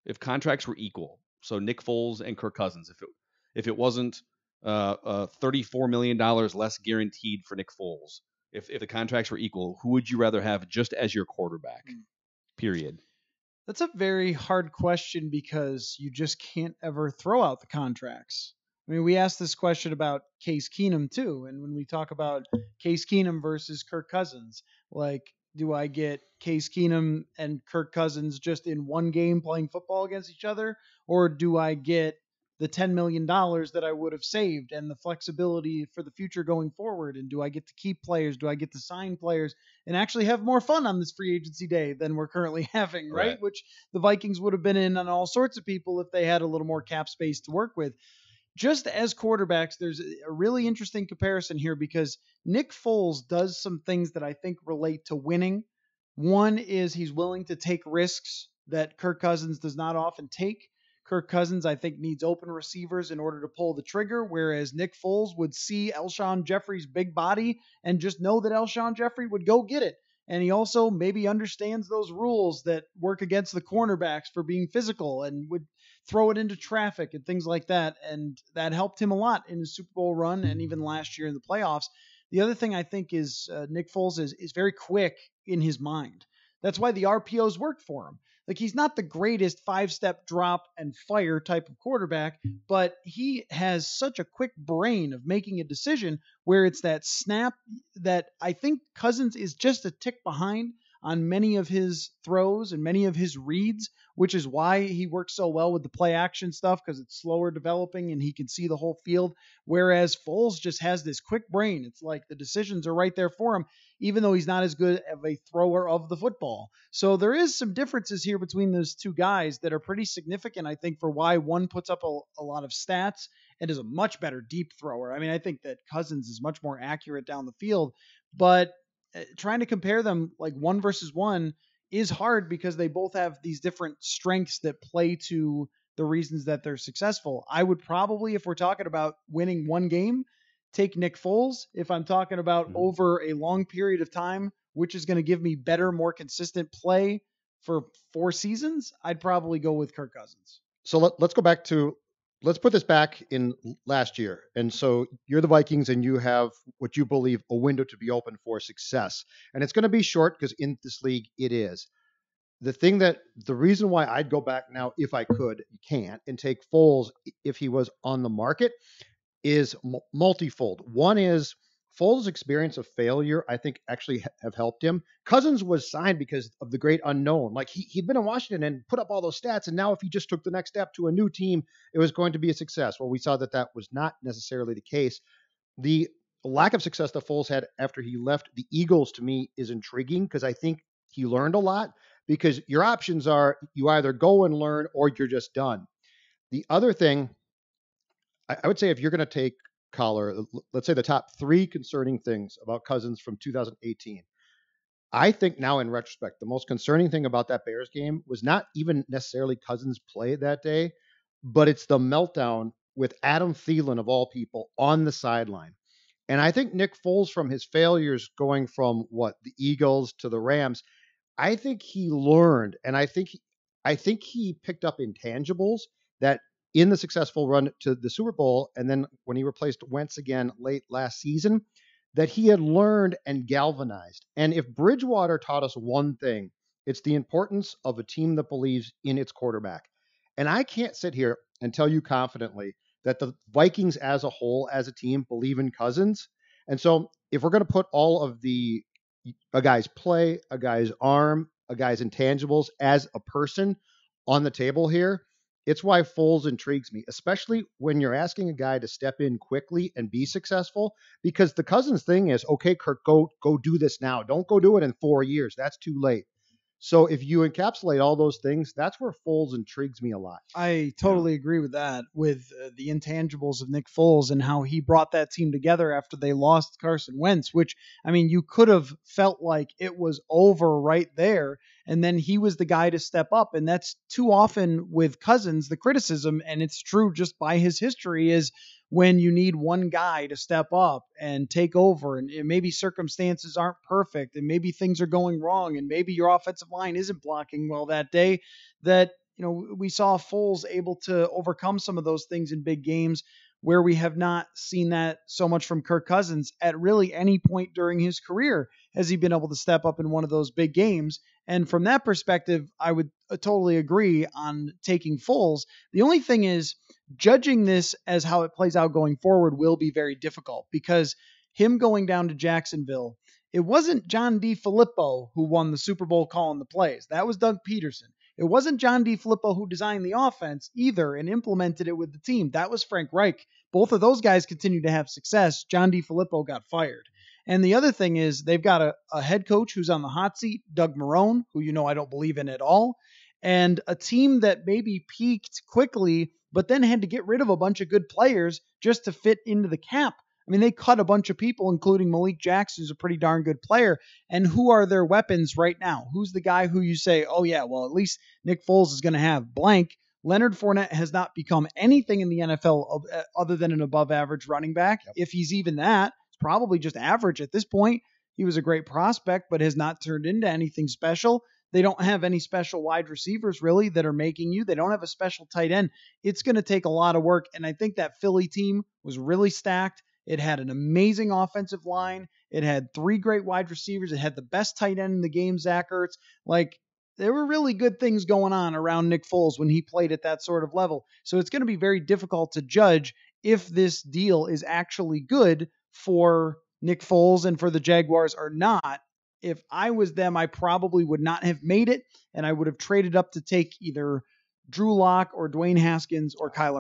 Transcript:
if contracts were equal, so Nick Foles and Kirk Cousins, if it wasn't $34 million less guaranteed for Nick Foles, if the contracts were equal, who would you rather have just as your quarterback? Period. That's a very hard question because you just can't ever throw out the contracts. I mean, we asked this question about Case Keenum too, and when we talk about Case Keenum versus Kirk Cousins, like, do I get Case Keenum and Kirk Cousins just in one game playing football against each other, or do I get the $10 million that I would have saved and the flexibility for the future going forward? And do I get to keep players? Do I get to sign players and actually have more fun on this free agency day than we're currently having, right? Which the Vikings would have been in on all sorts of people if they had a little more cap space to work with. Just as quarterbacks, there's a really interesting comparison here because Nick Foles does some things that I think relate to winning. One is he's willing to take risks that Kirk Cousins does not often take. Kirk Cousins, I think, needs open receivers in order to pull the trigger, whereas Nick Foles would see Alshon Jeffrey's big body and just know that Alshon Jeffrey would go get it. And he also maybe understands those rules that work against the cornerbacks for being physical and would throw it into traffic and things like that. And that helped him a lot in his Super Bowl run and even last year in the playoffs. The other thing I think is Nick Foles is very quick in his mind. That's why the RPOs worked for him. Like, he's not the greatest 5-step drop and fire type of quarterback, but he has such a quick brain of making a decision where it's that snap that I think Cousins is just a tick behind on many of his throws and many of his reads, which is why he works so well with the play action stuff, because it's slower developing and he can see the whole field. Whereas Foles just has this quick brain. It's like the decisions are right there for him, even though he's not as good of a thrower of the football. So there is some differences here between those two guys that are pretty significant, I think, for why one puts up a lot of stats and is a much better deep thrower. I mean, I think that Cousins is much more accurate down the field, but trying to compare them like one versus one is hard because they both have these different strengths that play to the reasons that they're successful. I would probably, if we're talking about winning one game, take Nick Foles. If I'm talking about over a long period of time, which is going to give me better, more consistent play for 4 seasons, I'd probably go with Kirk Cousins. So let's put this back in last year. And so you're the Vikings and you have what you believe a window to be open for success. And it's going to be short because in this league it is. The reason why I'd go back now, if I could, you can't, and take Foles if he was on the market is multifold. One is Foles' experience of failure, I think, actually have helped him. Cousins was signed because of the great unknown. Like, he'd been in Washington and put up all those stats, and now if he just took the next step to a new team, it was going to be a success. Well, we saw that was not necessarily the case. The lack of success that Foles had after he left the Eagles, to me, is intriguing because I think he learned a lot, because your options are you either go and learn or you're just done. The other thing, I would say, if you're going to take Coller, let's say the top 3 concerning things about Cousins from 2018. I think now in retrospect, the most concerning thing about that Bears game was not even necessarily Cousins' play that day, but it's the meltdown with Adam Thielen, of all people, on the sideline. And I think Nick Foles, from his failures going from the Eagles to the Rams, I think he learned, and I think he picked up intangibles that in the successful run to the Super Bowl, and then when he replaced Wentz again late last season, that he had learned and galvanized. And if Bridgewater taught us one thing, it's the importance of a team that believes in its quarterback. And I can't sit here and tell you confidently that the Vikings as a whole, as a team, believe in Cousins. And so if we're going to put all of a guy's play, a guy's arm, a guy's intangibles as a person on the table here, it's why Foles intrigues me, especially when you're asking a guy to step in quickly and be successful, because the Cousins thing is, okay, Kirk, go do this now. Don't go do it in 4 years. That's too late. So if you encapsulate all those things, that's where Foles intrigues me a lot. I totally agree with that, with the intangibles of Nick Foles and how he brought that team together after they lost Carson Wentz, which, I mean, you could have felt like it was over right there. And then he was the guy to step up. And that's too often with Cousins, the criticism, and it's true just by his history, is when you need one guy to step up and take over, and maybe circumstances aren't perfect, and maybe things are going wrong, and maybe your offensive line isn't blocking well that day, that we saw Foles able to overcome some of those things in big games where we have not seen that so much from Kirk Cousins at really any point during his career. Has he been able to step up in one of those big games? And from that perspective, I would totally agree on taking Foles. The only thing is, judging this as how it plays out going forward will be very difficult, because him going down to Jacksonville, it wasn't John DeFilippo who won the Super Bowl calling the plays. That was Doug Peterson. It wasn't John DeFilippo who designed the offense either and implemented it with the team. That was Frank Reich. Both of those guys continue to have success. John DeFilippo got fired. And the other thing is, they've got a head coach who's on the hot seat, Doug Marrone, who I don't believe in at all, and a team that maybe peaked quickly, but then had to get rid of a bunch of good players just to fit into the cap. I mean, they cut a bunch of people, including Malik Jackson, who's a pretty darn good player. And who are their weapons right now? Who's the guy who you say, oh, yeah, well, at least Nick Foles is going to have blank? Leonard Fournette has not become anything in the NFL other than an above-average running back. Yep. If he's even that, it's probably just average at this point. He was a great prospect, but has not turned into anything special. They don't have any special wide receivers, really, that are making you. They don't have a special tight end. It's going to take a lot of work, and I think that Philly team was really stacked. It had an amazing offensive line. It had 3 great wide receivers. It had the best tight end in the game, Zach Ertz. There were really good things going on around Nick Foles when he played at that sort of level. So it's going to be very difficult to judge if this deal is actually good for Nick Foles and for the Jaguars or not. If I was them, I probably would not have made it, and I would have traded up to take either Drew Lock or Dwayne Haskins or Kyler